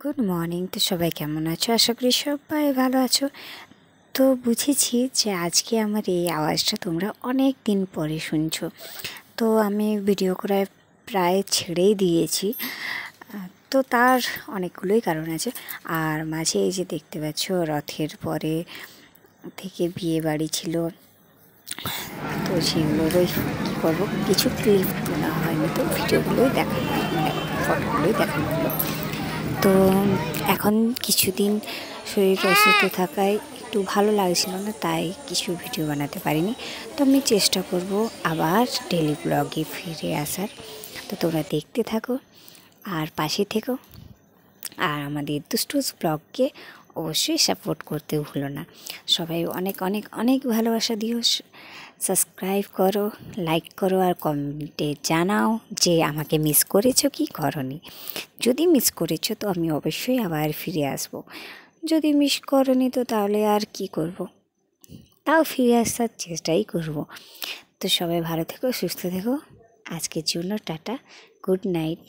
Good morning. তো সবাই কেমন আছো? আশা করি সবাই ভালো আছো। তো বুঝেছি যে আজকে আমার এই আওয়াজটা তোমরা অনেক দিন পরে শুনছো। তো আমি ভিডিও করে প্রায় ছেড়েই দিয়েছি। তো তার অনেকগুলোই কারণ আছে। আর মাঝে এই যে দেখতে পাচ্ছ রথের পরে থেকে বিয়ে বাড়ি ছিল, তো সেগুলোরই কী করবো, কিছু ক্লিপ তোলা হয়নি, তো ভিডিওগুলোই দেখানো মানে ফটোগুলোই দেখানো হলো। তো এখন কিছুদিন শরীর অসুস্থ থাকায় একটু ভালো লাগছিল না, তাই কিছু ভিডিও বানাতে পারিনি। তো আমি চেষ্টা করব আবার ডেলি ব্লগে ফিরে আসার। তো তোমরা দেখতে থাকো আর পাশে থেকো, আর আমাদের দুষ্টুস ব্লগকে অবশ্যই সাপোর্ট করতে ভুলো না। সবাই অনেক অনেক অনেক ভালোবাসা দিও, সাবস্ক্রাইব করো, লাইক করো, আর কমেন্টে জানাও যে আমাকে মিস করেছো কি করনি। যদি মিস করেছো তো আমি অবশ্যই আবার ফিরে আসব। যদি মিস করনি তো তাহলে আর কি করব, তাও ফিরে আসার চেষ্টাই করব। তো সবাই ভালো থেকো, সুস্থ থেকো। আজকের জন্য টাটা, গুড নাইট।